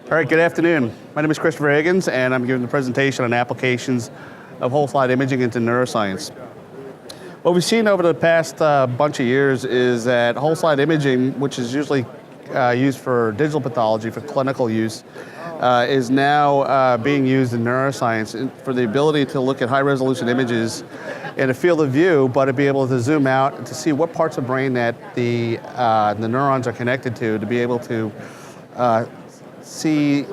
All right, good afternoon. My name is Christopher Higgins, and I'm giving the presentation on applications of whole slide imaging into neuroscience. What we've seen over the past bunch of years is that whole slide imaging, which is usually used for digital pathology for clinical use, is now being used in neuroscience for the ability to look at high resolution images in a field of view, but to be able to zoom out to see what parts of the brain that the neurons are connected to be able to see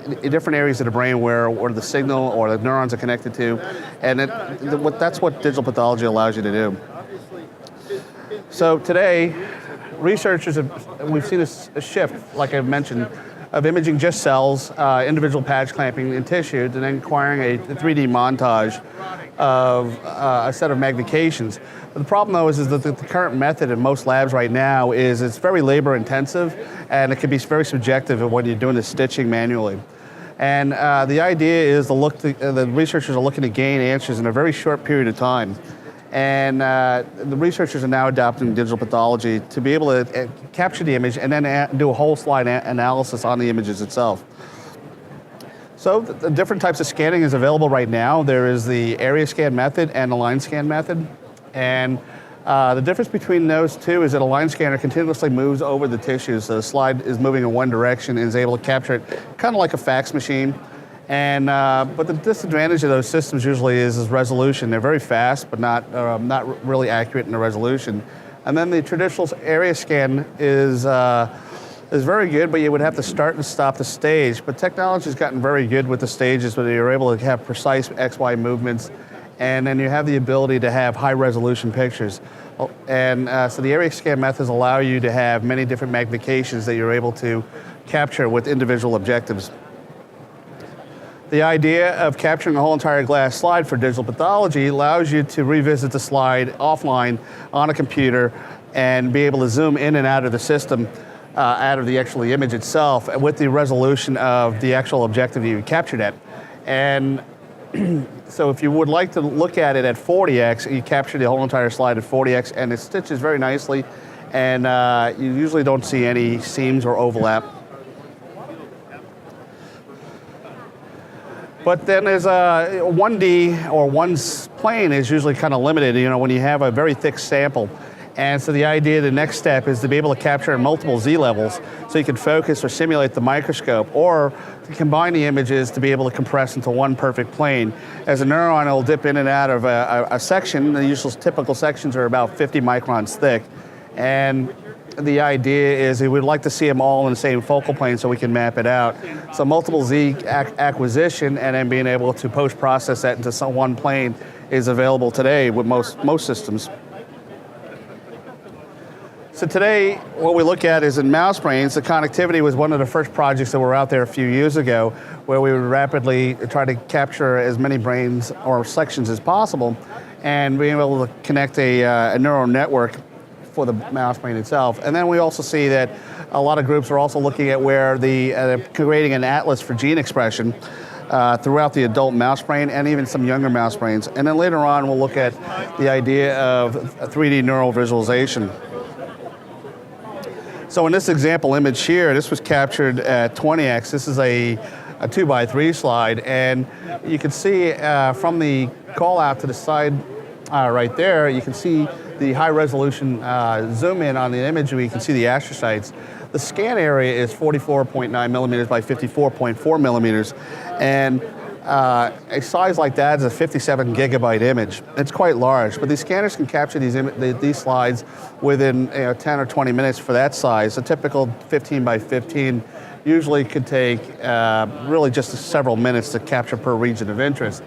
in different areas of the brain where the signal or the neurons are connected to, and that's what digital pathology allows you to do. So today, researchers we've seen a shift, like I mentioned, of imaging just cells, individual patch clamping in tissue, and then acquiring a 3D montage of a set of magnifications. The problem, though, is that the current method in most labs right now is it's very labor intensive, and it can be very subjective when you're doing the stitching manually. And the idea is the researchers are looking to gain answers in a very short period of time. And the researchers are now adopting digital pathology to be able to capture the image and then do a whole slide analysis on the images itself. So the different types of scanning is available right now. There is the area scan method and the line scan method. And the difference between those two is that a line scanner continuously moves over the tissue, so the slide is moving in one direction and is able to capture it kind of like a fax machine. And but the disadvantage of those systems usually is resolution. They're very fast, but not really accurate in the resolution. And then the traditional area scan is very good, but you would have to start and stop the stage. But technology has gotten very good with the stages, where you're able to have precise XY movements, and then you have the ability to have high resolution pictures. And so the area scan methods allow you to have many different magnifications that you're able to capture with individual objectives. The idea of capturing a whole entire glass slide for digital pathology allows you to revisit the slide offline on a computer and be able to zoom in and out of the system, out of the actual image itself, with the resolution of the actual objective you captured at. And so if you would like to look at it at 40x, you capture the whole entire slide at 40x, and it stitches very nicely, and you usually don't see any seams or overlap. But then there's a 1D or one plane is usually kind of limited, when you have a very thick sample. And so the idea, the next step is to be able to capture multiple Z levels so you can focus or simulate the microscope, or to combine the images to be able to compress into one perfect plane. As a neuron, it'll dip in and out of a section. The usual typical sections are about 50 microns thick. And the idea is we would like to see them all in the same focal plane so we can map it out. So multiple Z acquisition and then being able to post-process that into one plane is available today with most systems. So today, what we look at is in mouse brains, the connectivity was one of the first projects that were out there a few years ago, where we would rapidly try to capture as many brains or sections as possible and being able to connect a neural network for the mouse brain itself. And then we also see that a lot of groups are also looking at where creating an atlas for gene expression throughout the adult mouse brain and even some younger mouse brains. And then later on, we'll look at the idea of 3D neural visualization. So in this example image here, this was captured at 20x. This is a 2x3 slide, and you can see from the call out to the side right there, you can see the high resolution zoom in on the image, where you can see the astrocytes. The scan area is 44.9 millimeters by 54.4 millimeters, and a size like that is a 57 gigabyte image. It's quite large, but these scanners can capture these slides within 10 or 20 minutes for that size. A typical 15 by 15 usually could take really just several minutes to capture per region of interest.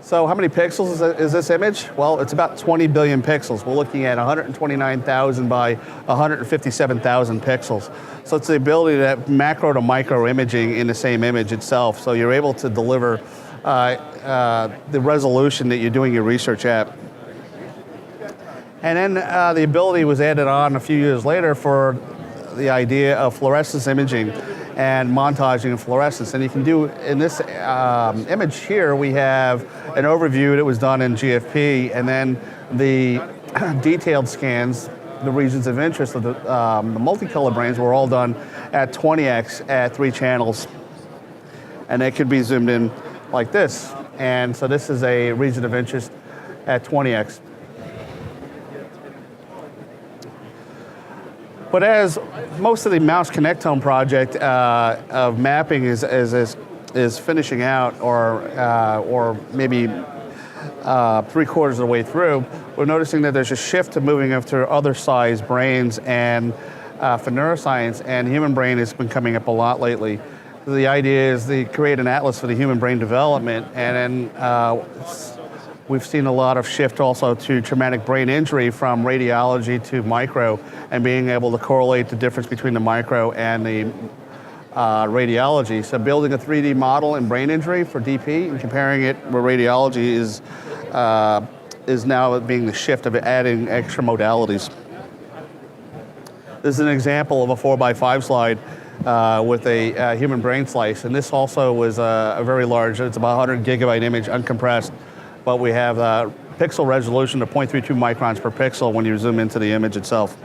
So how many pixels is this image? Well, it's about 20 billion pixels. We're looking at 129,000 by 157,000 pixels. So it's the ability to have macro to micro imaging in the same image itself. So you're able to deliver the resolution that you're doing your research at. And then the ability was added on a few years later for the idea of fluorescence imaging and montaging of fluorescence. And you can do, in this image here, we have an overview that was done in GFP, and then the detailed scans, the regions of interest of the multicolor brains were all done at 20x at 3 channels. And it could be zoomed in like this. And so this is a region of interest at 20x. But as most of the mouse connectome project of mapping is finishing out, or maybe 3/4 of the way through, we're noticing that there's a shift to moving up to other size brains, and for neuroscience, and human brain has been coming up a lot lately. The idea is to create an atlas for the human brain development, and then we've seen a lot of shift also to traumatic brain injury from radiology to micro, and being able to correlate the difference between the micro and the radiology. So building a 3D model in brain injury for DP and comparing it with radiology is now being the shift of adding extra modalities. This is an example of a 4x5 slide with a human brain slice, and this also was a very large, it's about 100 gigabyte image uncompressed, but we have pixel resolution of 0.32 microns per pixel when you zoom into the image itself.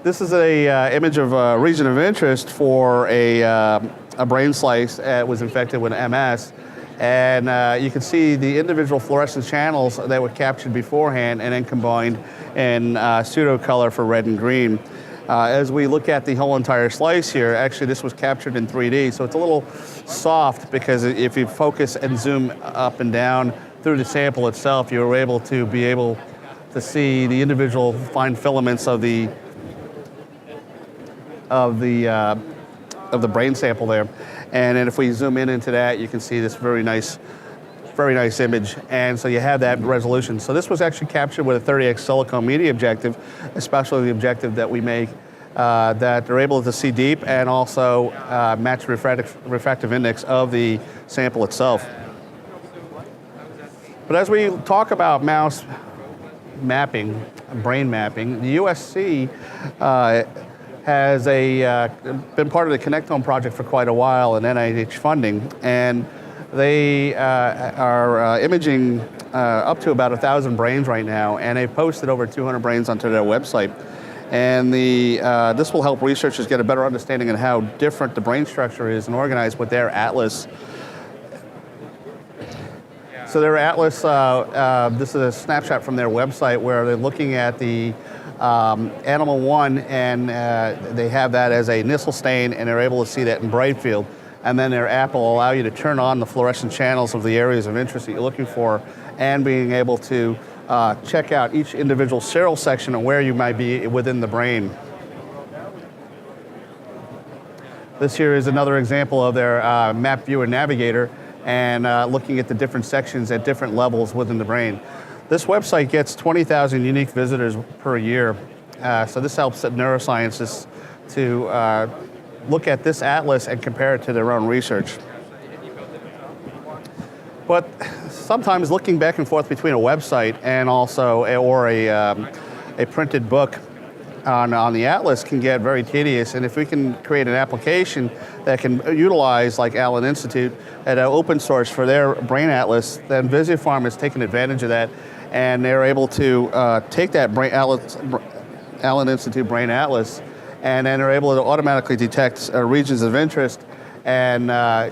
This is a image of a region of interest for a brain slice that was infected with MS. And you can see the individual fluorescent channels that were captured beforehand and then combined in pseudo color for red and green. As we look at the whole entire slice here, actually this was captured in 3D, so it's a little soft because if you focus and zoom up and down through the sample itself, you're able to see the individual fine filaments of the brain sample there. And then if we zoom in into that, you can see this very nice image. And so you have that resolution. So this was actually captured with a 30x silicone media objective, especially the objective that we make that they're able to see deep and also match the refractive index of the sample itself. But as we talk about mouse mapping, brain mapping, the USC has been part of the Connectome project for quite a while, and NIH funding, and they are imaging up to about 1,000 brains right now, and they've posted over 200 brains onto their website. And this will help researchers get a better understanding of how different the brain structure is and organized with their atlas. So their atlas, this is a snapshot from their website where they're looking at the animal one, and they have that as a Nissl stain, and they're able to see that in bright field. And then their app will allow you to turn on the fluorescent channels of the areas of interest that you're looking for, and being able to check out each individual serial section and where you might be within the brain. This here is another example of their map viewer navigator, and looking at the different sections at different levels within the brain. This website gets 20,000 unique visitors per year, so this helps neuroscientists to look at this atlas and compare it to their own research. But sometimes looking back and forth between a website and also a printed book on the atlas can get very tedious, and if we can create an application that can utilize, like Allen Institute, at open source for their brain atlas, then Visiopharm has taken advantage of that, and they're able to take that Allen Institute Brain Atlas, and then they're able to automatically detect regions of interest. And I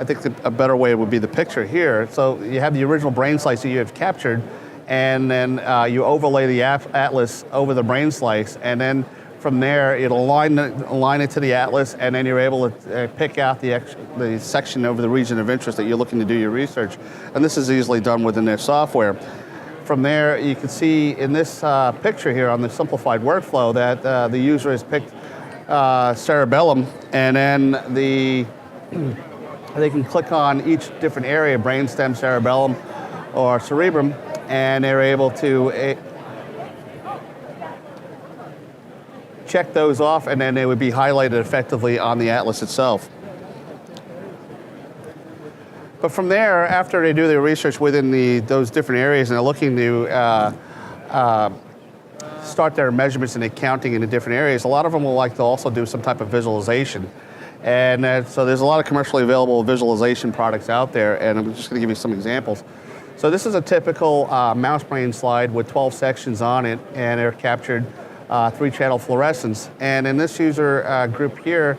think a better way would be the picture here. So you have the original brain slice that you have captured, and then you overlay the atlas over the brain slice, and then from there it'll align it to the atlas, and then you're able to pick out the section over the region of interest that you're looking to do your research. And this is easily done within their software. From there, you can see in this picture here on the simplified workflow that the user has picked cerebellum, and then they can click on each different area, brainstem, cerebellum, or cerebrum, and they're able to check those off, and then they would be highlighted effectively on the atlas itself. But from there, after they do their research within those different areas, and they're looking to start their measurements and accounting in the different areas, a lot of them will like to also do some type of visualization. And so there's a lot of commercially available visualization products out there, and I'm just going to give you some examples. So this is a typical mouse brain slide with 12 sections on it, and they're captured 3-channel fluorescence. And in this user group here,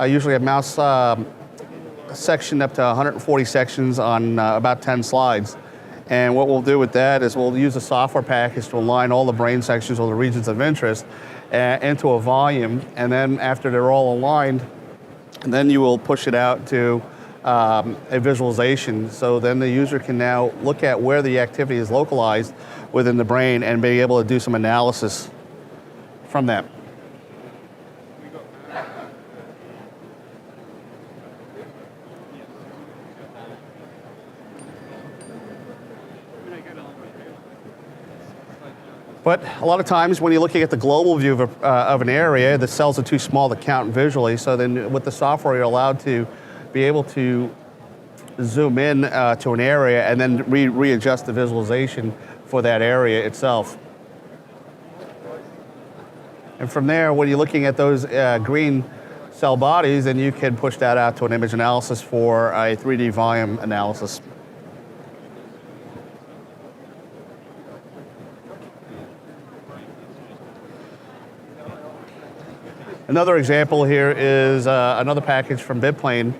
usually a mouse section up to 140 sections on about 10 slides. And what we'll do with that is we'll use a software package to align all the brain sections or the regions of interest into a volume. And then after they're all aligned, then you will push it out to a visualization. So then the user can now look at where the activity is localized within the brain and be able to do some analysis from that. But a lot of times when you're looking at the global view of an area, the cells are too small to count visually. So then with the software, you're allowed to be able to zoom in to an area and then readjust the visualization for that area itself. And from there, when you're looking at those green cell bodies, then you can push that out to an image analysis for a 3D volume analysis. Another example here is another package from Biplane,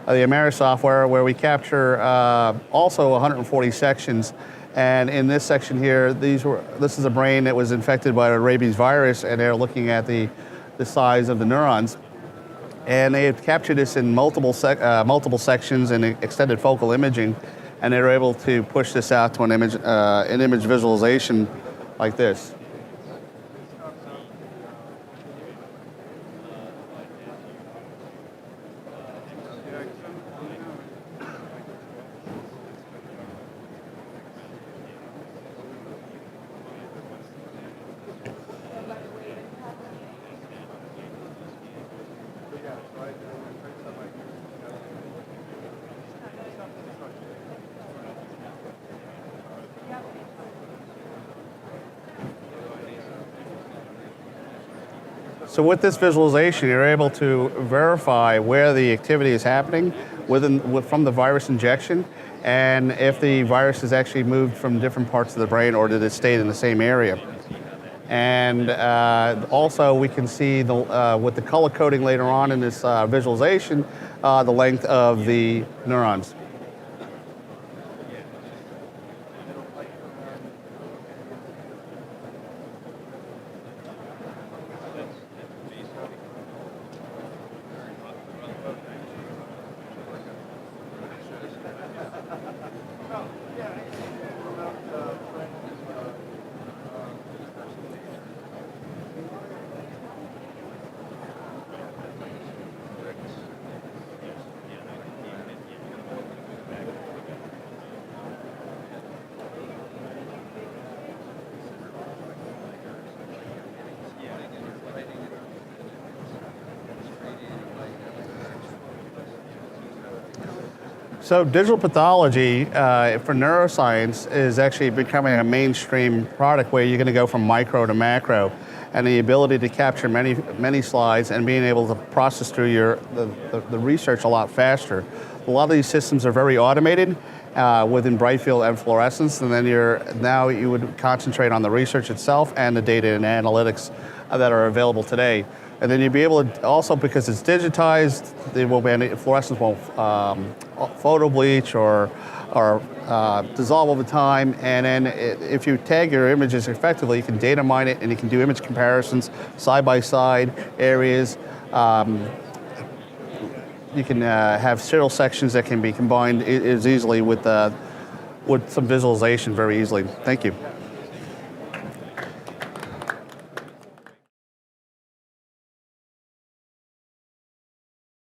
the Amera software, where we capture also 140 sections. And in this section here, this is a brain that was infected by a rabies virus, and they're looking at the size of the neurons. And they have captured this in multiple sections and extended focal imaging, and they were able to push this out to an image visualization like this. So with this visualization, you're able to verify where the activity is happening from the virus injection, and if the virus has actually moved from different parts of the brain or did it stay in the same area. And also we can see with the color coding later on in this visualization, the length of the neurons. So digital pathology for neuroscience is actually becoming a mainstream product where you're going to go from micro to macro, and the ability to capture many slides and being able to process through the research a lot faster. A lot of these systems are very automated within bright field and fluorescence, and then you would concentrate on the research itself and the data and analytics that are available today. And then you'll be able to also, because it's digitized, there will be fluorescence won't photo bleach or dissolve over time. And then if you tag your images effectively, you can data mine it and you can do image comparisons, side by side areas. You can have serial sections that can be combined as easily with some visualization very easily. Thank you.